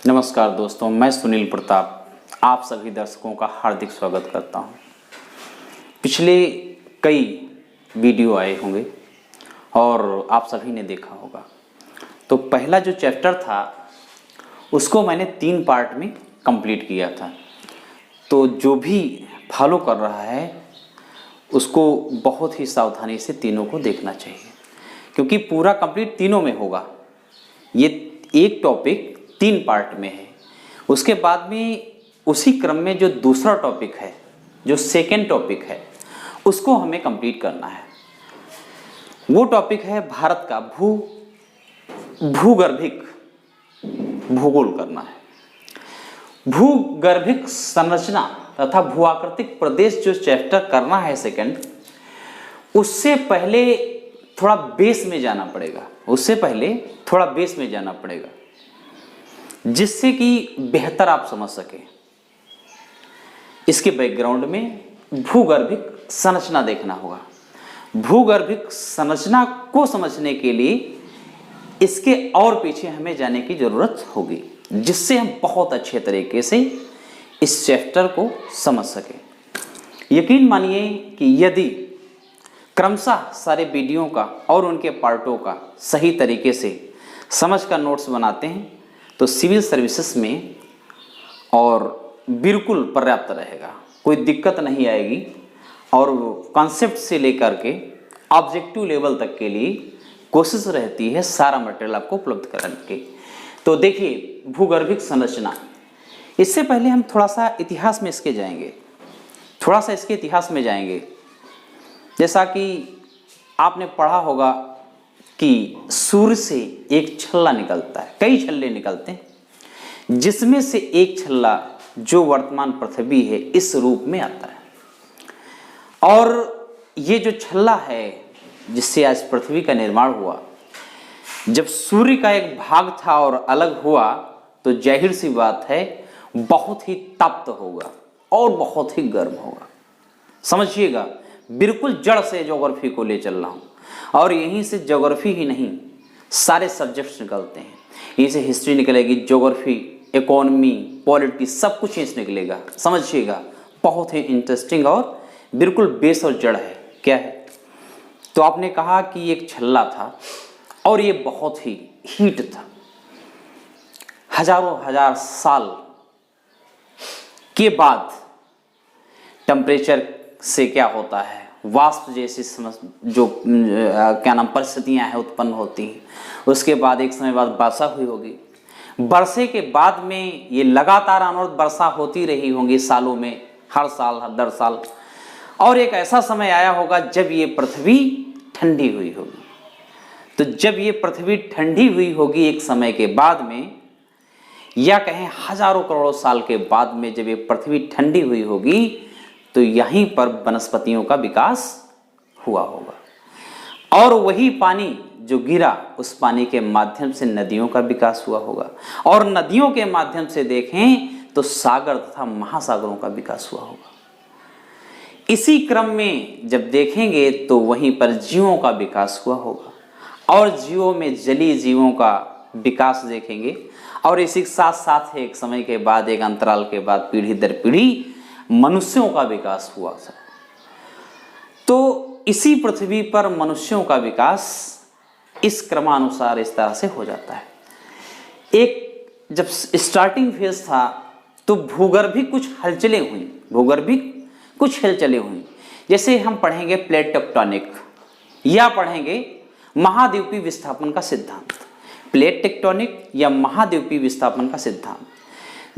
नमस्कार दोस्तों, मैं सुनील प्रताप आप सभी दर्शकों का हार्दिक स्वागत करता हूं। पिछले कई वीडियो आए होंगे और आप सभी ने देखा होगा। तो पहला जो चैप्टर था उसको मैंने 3 पार्ट में कंप्लीट किया था। तो जो भी फॉलो कर रहा है उसको बहुत ही सावधानी से तीनों को देखना चाहिए, क्योंकि पूरा कंप्लीट तीनों में होगा। ये एक टॉपिक 3 पार्ट में है। उसके बाद में उसी क्रम में जो दूसरा टॉपिक है, जो सेकेंड टॉपिक है, उसको हमें कंप्लीट करना है। वो टॉपिक है भारत का भूगर्भिक भूगोल करना है। भूगर्भिक संरचना तथा भूआकृतिक प्रदेश जो चैप्टर करना है सेकेंड, उससे पहले थोड़ा बेस में जाना पड़ेगा। जिससे कि बेहतर आप समझ सके। इसके बैकग्राउंड में भूगर्भिक संरचना देखना होगा। भूगर्भिक संरचना को समझने के लिए इसके और पीछे हमें जाने की जरूरत होगी, जिससे हम बहुत अच्छे तरीके से इस चैप्टर को समझ सके। यकीन मानिए कि यदि क्रमशः सारे वीडियो का और उनके पार्टों का सही तरीके से समझ कर नोट्स बनाते हैं तो सिविल सर्विसेज में और बिल्कुल पर्याप्त रहेगा, कोई दिक्कत नहीं आएगी। और कॉन्सेप्ट से लेकर के ऑब्जेक्टिव लेवल तक के लिए कोशिश रहती है सारा मटेरियल आपको उपलब्ध कराने की। तो देखिए, भूगर्भिक संरचना, इससे पहले हम थोड़ा सा इतिहास में इसके इतिहास में जाएंगे। जैसा कि आपने पढ़ा होगा कि सूर्य से एक छल्ला निकलता है, कई छल्ले निकलते हैं, जिसमें से एक छल्ला जो वर्तमान पृथ्वी है इस रूप में आता है। और ये जो छल्ला है जिससे आज पृथ्वी का निर्माण हुआ, जब सूर्य का एक भाग था और अलग हुआ तो जाहिर सी बात है बहुत ही तप्त होगा और बहुत ही गर्म होगा। समझिएगा, बिल्कुल जड़ से ज्योग्राफी को ले चल रहा हूँ। और यहीं से ज्योग्राफी ही नहीं, सारे सब्जेक्ट्स निकलते हैं। यहीं से हिस्ट्री निकलेगी, ज्योग्राफी, इकोनॉमी, पॉलिटिक्स, सब कुछ यहीं से निकलेगा। समझिएगा, बहुत ही इंटरेस्टिंग और बिल्कुल बेस और जड़ है। क्या है? तो आपने कहा कि एक छल्ला था और ये बहुत ही हीट था। हजारों हजार साल के बाद टेम्परेचर से क्या होता है, वाष्प जैसी जो परिस्थितियां हैं उत्पन्न होती हैं। उसके बाद एक समय बाद वर्षा हुई होगी। वर्षे के बाद में ये लगातार अनवरत वर्षा होती रही होंगी सालों में, हर साल हर 10 साल। और एक ऐसा समय आया होगा जब ये पृथ्वी ठंडी हुई होगी। तो जब ये पृथ्वी ठंडी हुई होगी एक समय के बाद में, या कहें हजारों करोड़ों साल के बाद में, जब ये पृथ्वी ठंडी हुई होगी तो यहीं पर वनस्पतियों का विकास हुआ होगा। और वही पानी जो गिरा, उस पानी के माध्यम से नदियों का विकास हुआ होगा। और नदियों के माध्यम से देखें तो सागर तथा महासागरों का विकास हुआ होगा। इसी क्रम में जब देखेंगे तो वहीं पर जीवों का विकास हुआ होगा। और जीवों में जलीय जीवों का विकास देखेंगे। और इसी के साथ साथ एक समय के बाद, एक अंतराल के बाद, पीढ़ी दर पीढ़ी मनुष्यों का विकास हुआ था। तो इसी पृथ्वी पर मनुष्यों का विकास इस क्रमानुसार इस तरह से हो जाता है। एक जब स्टार्टिंग फेज था तो भूगर्भिक कुछ हलचलें हुई। जैसे हम पढ़ेंगे प्लेट टेक्टोनिक या पढ़ेंगे महाद्वीपीय विस्थापन का सिद्धांत। प्लेट टेक्टोनिक या महाद्वीपीय विस्थापन का सिद्धांत,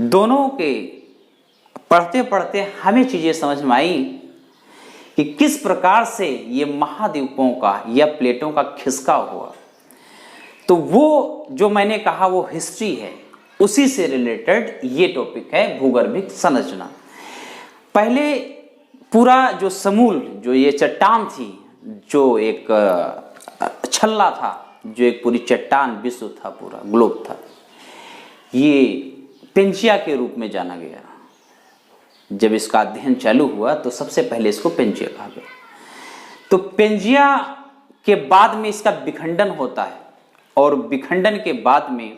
दोनों के पढ़ते पढ़ते हमें चीजें समझ में आई कि किस प्रकार से ये महाद्वीपों का या प्लेटों का खिसकाव हुआ। तो वो जो मैंने कहा वो हिस्ट्री है, उसी से रिलेटेड ये टॉपिक है भूगर्भिक संरचना। पहले पूरा जो समूल, जो ये चट्टान थी, जो एक छल्ला था, जो एक पूरी चट्टान विश्व था, पूरा ग्लोब था, ये पेंजिया के रूप में जाना गया। जब इसका अध्ययन चालू हुआ तो सबसे पहले इसको पेंजिया कहा गया। तो पेंजिया के बाद में इसका विखंडन होता है और विखंडन के बाद में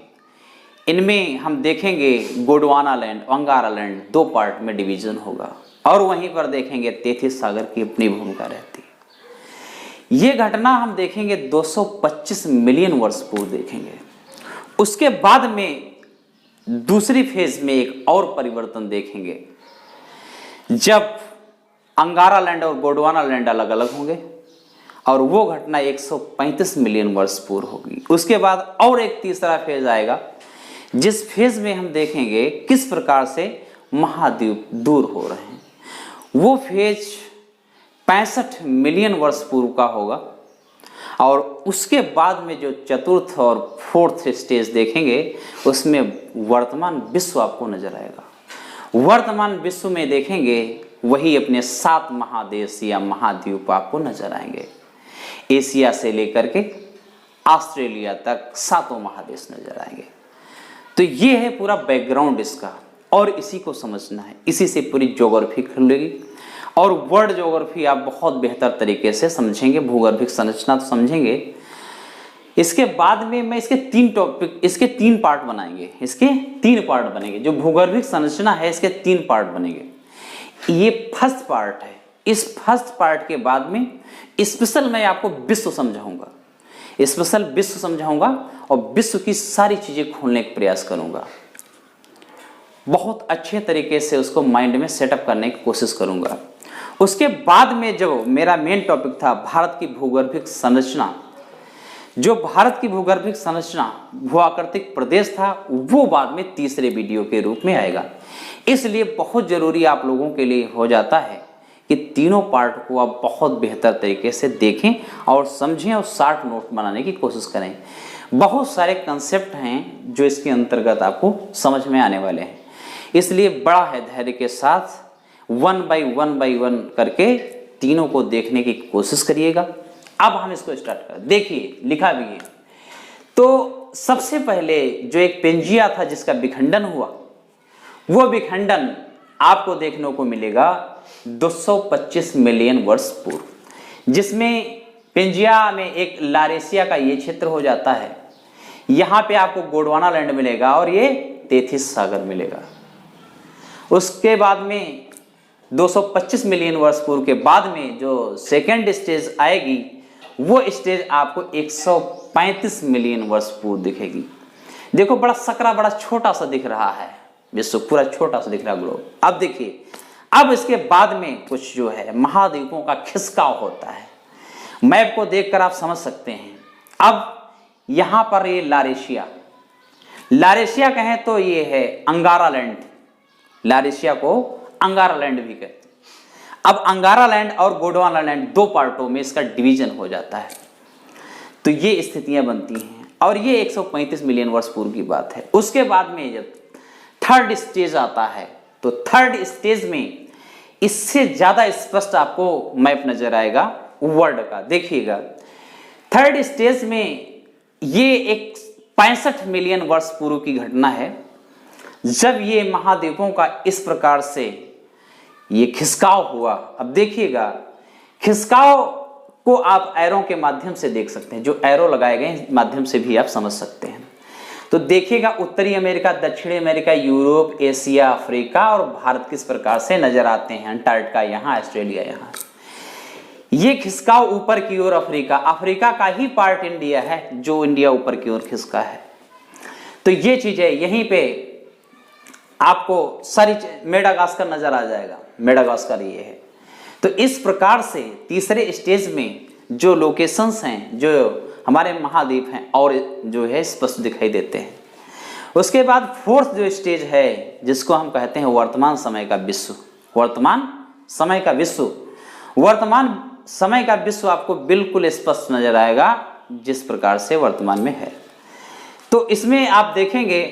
इनमें हम देखेंगे गोंडवाना लैंड, अंगारा लैंड 2 पार्ट में डिवीजन होगा और वहीं पर देखेंगे तेथिस सागर की अपनी भूमिका रहती है। ये घटना हम देखेंगे 225 मिलियन वर्ष पूर्व देखेंगे। उसके बाद में दूसरी फेज में एक और परिवर्तन देखेंगे जब अंगारा लैंड और गोंडवाना लैंड अलग अलग होंगे और वो घटना 135 मिलियन वर्ष पूर्व होगी। उसके बाद और एक तीसरा फेज आएगा जिस फेज में हम देखेंगे किस प्रकार से महाद्वीप दूर हो रहे हैं। वो फेज 65 मिलियन वर्ष पूर्व का होगा और उसके बाद में जो चतुर्थ और फोर्थ स्टेज देखेंगे उसमें वर्तमान विश्व आपको नजर आएगा। वर्तमान विश्व में देखेंगे वही अपने 7 महादेश या महाद्वीप आपको नजर आएंगे। एशिया से लेकर के ऑस्ट्रेलिया तक 7 महादेश नजर आएंगे। तो ये है पूरा बैकग्राउंड इसका और इसी को समझना है। इसी से पूरी ज्योग्राफी खुलेगी और वर्ल्ड ज्योग्राफी आप बहुत बेहतर तरीके से समझेंगे। भूगर्भिक संरचना तो समझेंगे। इसके बाद में मैं इसके 3 टॉपिक, इसके 3 पार्ट बनाएंगे। इसके 3 पार्ट बनेंगे। जो भूगर्भिक संरचना है इसके 3 पार्ट बनेंगे। ये फर्स्ट पार्ट है। इस फर्स्ट पार्ट के बाद में स्पेशल मैं आपको विश्व समझाऊंगा, स्पेशल विश्व समझाऊंगा और विश्व की सारी चीजें खोलने का प्रयास करूंगा। बहुत अच्छे तरीके से उसको माइंड में सेटअप करने की कोशिश करूंगा। उसके बाद में जो मेरा मेन टॉपिक था भारत की भूगर्भिक संरचना, जो भारत की भूगर्भिक संरचना भूआकृतिक प्रदेश था वो बाद में तीसरे वीडियो के रूप में आएगा। इसलिए बहुत जरूरी आप लोगों के लिए हो जाता है कि तीनों पार्ट को आप बहुत बेहतर तरीके से देखें और समझें और शार्ट नोट बनाने की कोशिश करें। बहुत सारे कंसेप्ट हैं जो इसके अंतर्गत आपको समझ में आने वाले हैं। इसलिए बड़ा है धैर्य के साथ 1 बाय 1 करके तीनों को देखने की कोशिश करिएगा। अब हम इसको स्टार्ट करें। देखिए लिखा भी है। तो सबसे पहले जो एक पेंजिया था जिसका विखंडन हुआ, वो विखंडन आपको देखने को मिलेगा 225 मिलियन वर्ष पूर्व, जिसमें पेंजिया में एक लारेशिया का ये क्षेत्र हो जाता है। यहां पे आपको गोंडवाना लैंड मिलेगा और ये तेथिस सागर मिलेगा। उसके बाद में 225 मिलियन वर्ष पूर्व के बाद में जो सेकेंड स्टेज आएगी वो स्टेज आपको 135 मिलियन वर्ष पूर्व दिखेगी। देखो बड़ा सकरा, बड़ा छोटा सा दिख रहा है विश्व, पूरा छोटा सा दिख रहा है ग्लोब। अब देखिए, अब इसके बाद में कुछ जो है महाद्वीपों का खिसकाव होता है। मैप को देखकर आप समझ सकते हैं। अब यहां पर ये लारेशिया कहें तो ये है अंगारा लैंड। लारेशिया को अंगारा लैंड भी कहते हैं। अब अंगारा लैंड और गोंडवाना लैंड 2 पार्टों में इसका डिवीजन हो जाता है। तो ये स्थितियां बनती हैं और ये 135 मिलियन वर्ष पूर्व की बात है। उसके बाद में जब थर्ड स्टेज आता है तो थर्ड स्टेज में इससे ज्यादा स्पष्ट आपको मैप नजर आएगा वर्ल्ड का। देखिएगा थर्ड स्टेज में ये एक 65 मिलियन वर्ष पूर्व की घटना है जब ये महाद्वीपों का इस प्रकार से ये खिसकाव हुआ। अब देखिएगा खिसकाव को आप एरो के माध्यम से देख सकते हैं। जो एरो लगाए गए माध्यम से भी आप समझ सकते हैं। तो देखिएगा उत्तरी अमेरिका, दक्षिणी अमेरिका, यूरोप, एशिया, अफ्रीका और भारत किस प्रकार से नजर आते हैं। अंटार्कटिका यहाँ, ऑस्ट्रेलिया यहाँ। ये खिसकाव ऊपर की ओर अफ्रीका का ही पार्ट इंडिया है जो इंडिया ऊपर की ओर खिसका है। तो ये चीजें यहीं पे आपको सारी मेडागास्कर नजर आ जाएगा। मेडागास्कर ये है। तो इस प्रकार से तीसरे स्टेज में जो लोकेशंस हैं, जो हमारे महाद्वीप हैं और जो है स्पष्ट दिखाई देते हैं। उसके बाद फोर्थ जो स्टेज है जिसको हम कहते हैं वर्तमान समय का विश्व। वर्तमान समय का विश्व आपको बिल्कुल स्पष्ट नजर आएगा जिस प्रकार से वर्तमान में है। तो इसमें आप देखेंगे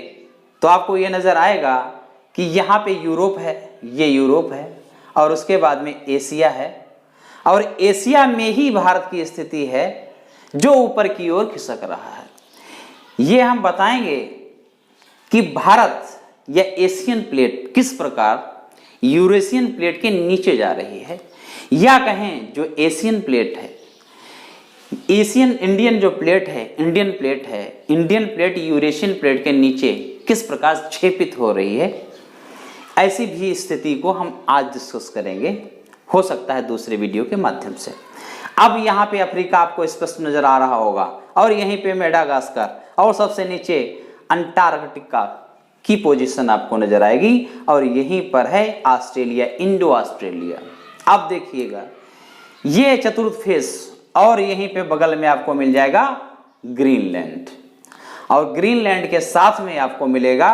तो आपको ये नजर आएगा कि यहाँ पे यूरोप है, ये यूरोप है और उसके बाद में एशिया है और एशिया में ही भारत की स्थिति है जो ऊपर की ओर खिसक रहा है। ये हम बताएंगे कि भारत या एशियन प्लेट किस प्रकार यूरेशियन प्लेट के नीचे जा रही है, या कहें जो एशियन प्लेट है, एशियन इंडियन जो प्लेट है, इंडियन प्लेट है, इंडियन प्लेट यूरेशियन प्लेट के नीचे किस प्रकार क्षेपित हो रही है, ऐसी भी स्थिति को हम आज डिस्कस करेंगे, हो सकता है दूसरे वीडियो के माध्यम से। अब यहाँ पे अफ्रीका आपको स्पष्ट नजर आ रहा होगा, और यहीं पे मेडागास्कर, और सबसे नीचे अंटार्कटिका की पोजीशन आपको नजर आएगी, और यहीं पर है ऑस्ट्रेलिया, इंडो ऑस्ट्रेलिया। अब देखिएगा ये चतुर्थ फेस, और यहीं पे बगल में आपको मिल जाएगा ग्रीनलैंड, और ग्रीनलैंड के साथ में आपको मिलेगा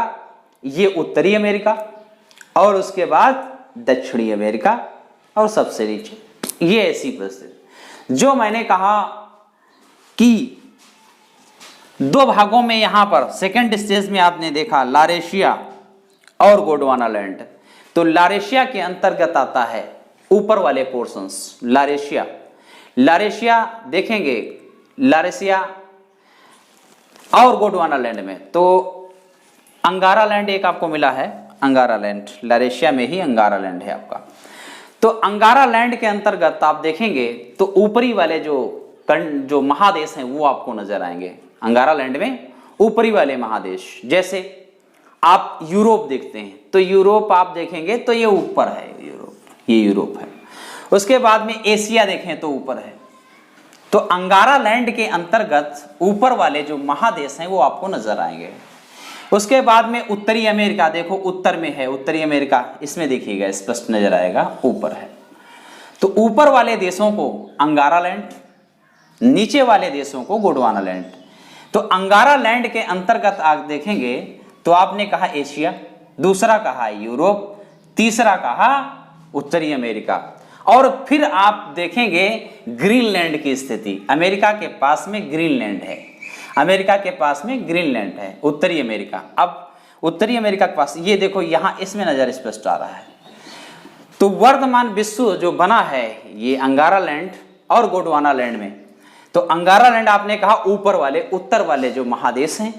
ये उत्तरी अमेरिका, और उसके बाद दक्षिणी अमेरिका, और सबसे नीचे ये ऐसी परिस्थिति जो मैंने कहा कि दो भागों में यहां पर सेकंड स्टेज में आपने देखा लारेशिया और गोंडवानालैंड। तो लारेशिया के अंतर्गत आता है ऊपर वाले पोर्शंस, लारेशिया देखेंगे, लारेशिया और गोंडवानालैंड में। तो अंगारालैंड एक आपको मिला है, अंगारालैंड, लारेशिया में ही अंगारालैंड है आपका। तो अंगारालैंड के अंतर्गत आप देखेंगे तो ऊपरी वाले जो महादेश हैं वो आपको नजर आएंगे। अंगारालैंड में ऊपरी वाले महादेश, जैसे आप यूरोप देखते हैं तो यूरोप आप देखेंगे तो ये ऊपर है, ये यूरोप है। उसके बाद में एशिया देखें तो ऊपर है। तो अंगारालैंड के अंतर्गत ऊपर वाले जो महादेश हैं वो आपको नजर आएंगे। उसके बाद में उत्तरी अमेरिका, देखो उत्तर में है उत्तरी अमेरिका, इसमें देखिएगा स्पष्ट नजर आएगा ऊपर है। तो ऊपर वाले देशों को अंगारालैंड, नीचे वाले देशों को गोंडवानालैंड। तो अंगारालैंड के अंतर्गत आप देखेंगे तो आपने कहा एशिया, दूसरा कहा यूरोप, तीसरा कहा उत्तरी अमेरिका, और फिर आप देखेंगे ग्रीनलैंड की स्थिति। अमेरिका के पास में ग्रीनलैंड है, अमेरिका के पास में ग्रीनलैंड है, उत्तरी अमेरिका। अब उत्तरी अमेरिका के पास ये देखो यहाँ इसमें नजर स्पष्ट आ रहा है। तो वर्तमान विश्व जो बना है ये अंगारालैंड और गोंडवानालैंड में। तो अंगारालैंड आपने कहा ऊपर वाले, उत्तर वाले जो महादेश हैं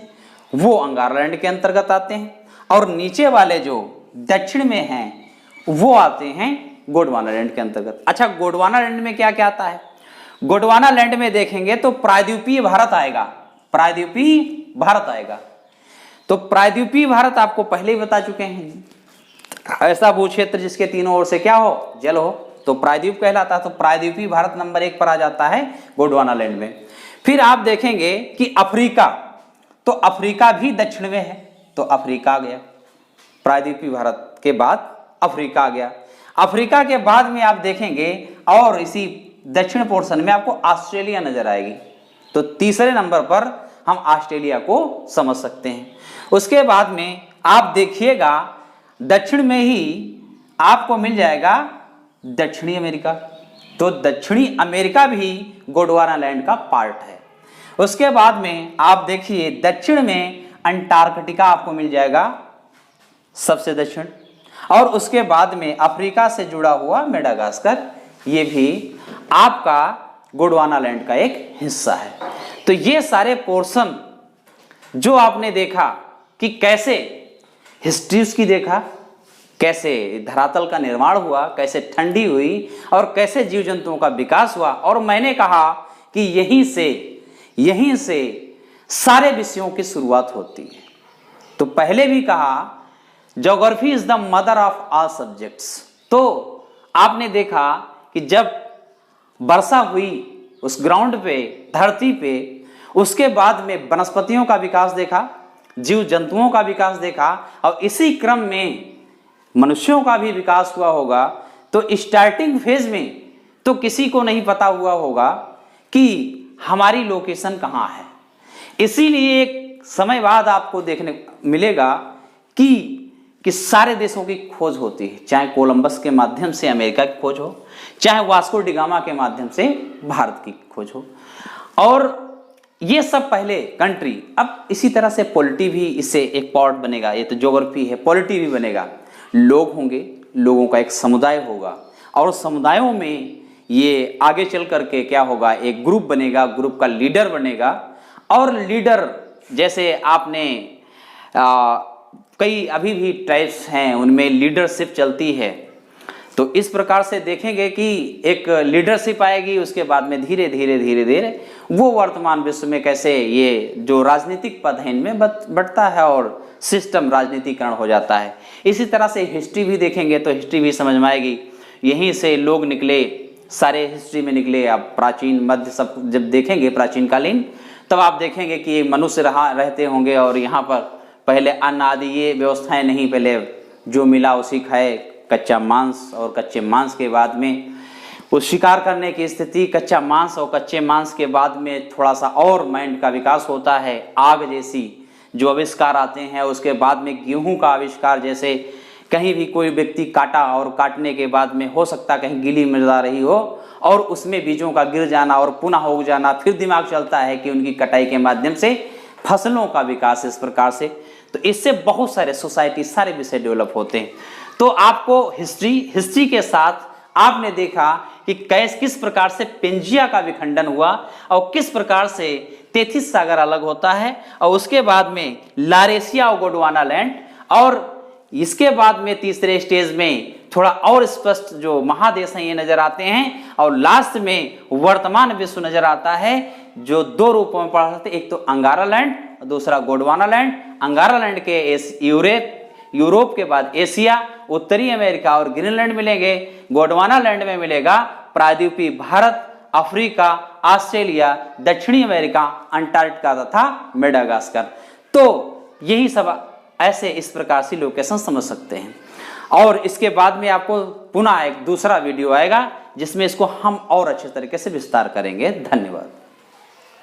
वो अंगारालैंड के अंतर्गत आते हैं, और नीचे वाले जो दक्षिण में हैं वो आते हैं गोंडवानालैंड के अंतर्गत। अच्छा, गोंडवानालैंड में क्या क्या आता है? गोंडवानालैंड में देखेंगे तो प्रायद्वीपीय भारत आएगा, प्रायद्वीपीय भारत आएगा। तो प्रायद्वीपीय भारत आपको पहले ही बता चुके हैं, ऐसा भूक्षेत्र जिसके तीनों ओर से क्या हो, जल हो, तो प्रायद्वीप कहलाता है। तो प्रायद्वीपीय भारत नंबर 1 पर आ जाता है गोंडवानालैंड में। फिर आप देखेंगे कि अफ्रीका, तो अफ्रीका भी दक्षिण में है, तो अफ्रीका आ गया, प्रायद्वीपीय भारत के बाद अफ्रीका आ गया। अफ्रीका के बाद में आप देखेंगे और इसी दक्षिण पोर्शन में आपको ऑस्ट्रेलिया नजर आएगी। तो तीसरे नंबर पर हम ऑस्ट्रेलिया को समझ सकते हैं। उसके बाद में आप देखिएगा दक्षिण में ही आपको मिल जाएगा दक्षिणी अमेरिका। तो दक्षिणी अमेरिका भी गोंडवानालैंड का पार्ट है। उसके बाद में आप देखिए दक्षिण में अंटार्कटिका आपको मिल जाएगा सबसे दक्षिण, और उसके बाद में अफ्रीका से जुड़ा हुआ मेडागास्कर, ये भी आपका गोंडवानालैंड का एक हिस्सा है। तो ये सारे पोर्शन जो आपने देखा कि कैसे हिस्ट्री उसकी देखा, कैसे धरातल का निर्माण हुआ, कैसे ठंडी हुई और कैसे जीव जंतुओं का विकास हुआ। और मैंने कहा कि यहीं से सारे विषयों की शुरुआत होती है। तो पहले भी कहा geography is the mother of all subjects. तो आपने देखा कि जब वर्षा हुई उस ग्राउंड पे, धरती पे, उसके बाद में वनस्पतियों का विकास देखा, जीव जंतुओं का विकास देखा, और इसी क्रम में मनुष्यों का भी विकास हुआ होगा। तो स्टार्टिंग फेज में तो किसी को नहीं पता हुआ होगा कि हमारी लोकेशन कहाँ है। इसीलिए एक समय बाद आपको देखने मिलेगा कि सारे देशों की खोज होती है, चाहे कोलंबस के माध्यम से अमेरिका की खोज हो, चाहे वास्को डिगामा के माध्यम से भारत की खोज हो। और ये सब पहले कंट्री, अब इसी तरह से पॉलिटी भी इससे एक पार्ट बनेगा। ये तो ज्योग्राफी है, पॉलिटी भी बनेगा। लोग होंगे, लोगों का एक समुदाय होगा, और समुदायों में ये आगे चल करके क्या होगा, एक ग्रुप बनेगा, ग्रुप का लीडर बनेगा। और लीडर जैसे आपने कई अभी भी ट्राइब्स हैं उनमें लीडरशिप चलती है। तो इस प्रकार से देखेंगे कि एक लीडरशिप आएगी, उसके बाद में धीरे धीरे धीरे धीरे वो वर्तमान विश्व में कैसे ये जो राजनीतिक पद है इनमें बढ़ता है और सिस्टम राजनीतिकरण हो जाता है। इसी तरह से हिस्ट्री भी देखेंगे तो हिस्ट्री भी समझ में आएगी। यहीं से लोग निकले, सारे हिस्ट्री में निकले। आप प्राचीन मध्य सब जब देखेंगे प्राचीन कालीन, तब आप देखेंगे कि मनुष्य रहते होंगे और यहाँ पर पहले अन्न आदि ये व्यवस्थाएं नहीं, पहले जो मिला उसी खाए, कच्चा मांस, और कच्चे मांस के बाद में उस शिकार करने की स्थिति, कच्चा मांस और कच्चे मांस के बाद में थोड़ा सा और माइंड का विकास होता है। आग जैसी जो आविष्कार आते हैं, उसके बाद में गेहूं का आविष्कार, जैसे कहीं भी कोई व्यक्ति काटा और काटने के बाद में हो सकता कहीं गीली मृदा रही हो और उसमें बीजों का गिर जाना और पुनः उग जाना, फिर दिमाग चलता है कि उनकी कटाई के माध्यम से फसलों का विकास इस प्रकार से। तो इससे बहुत सारे सोसाइटी, सारे विषय डेवलप होते हैं। तो आपको हिस्ट्री के साथ आपने देखा कि किस प्रकार से पेंजिया का विखंडन हुआ और किस प्रकार से तेथिस सागर अलग होता है, और उसके बाद में लारेशिया और गोंडवाना लैंड, और इसके बाद में तीसरे स्टेज में थोड़ा और स्पष्ट जो महादेश हैं ये नजर आते हैं, और लास्ट में वर्तमान विश्व नजर आता है जो दो रूपों में पढ़ा सकते, एक तो अंगारा लैंड और दूसरा गोंडवाना लैंड। अंगारा लैंड के यूरोप के बाद एशिया, उत्तरी अमेरिका और ग्रीनलैंड मिलेंगे। गोंडवाना लैंड में मिलेगा प्रायद्वीपीय भारत, अफ्रीका, ऑस्ट्रेलिया, दक्षिणी अमेरिका, अंटार्कटिका तथा मेडागास्कर। तो यही सब ऐसे इस प्रकार से लोकेशन समझ सकते हैं। और इसके बाद में आपको पुनः एक दूसरा वीडियो आएगा जिसमें इसको हम और अच्छे तरीके से विस्तार करेंगे। धन्यवाद।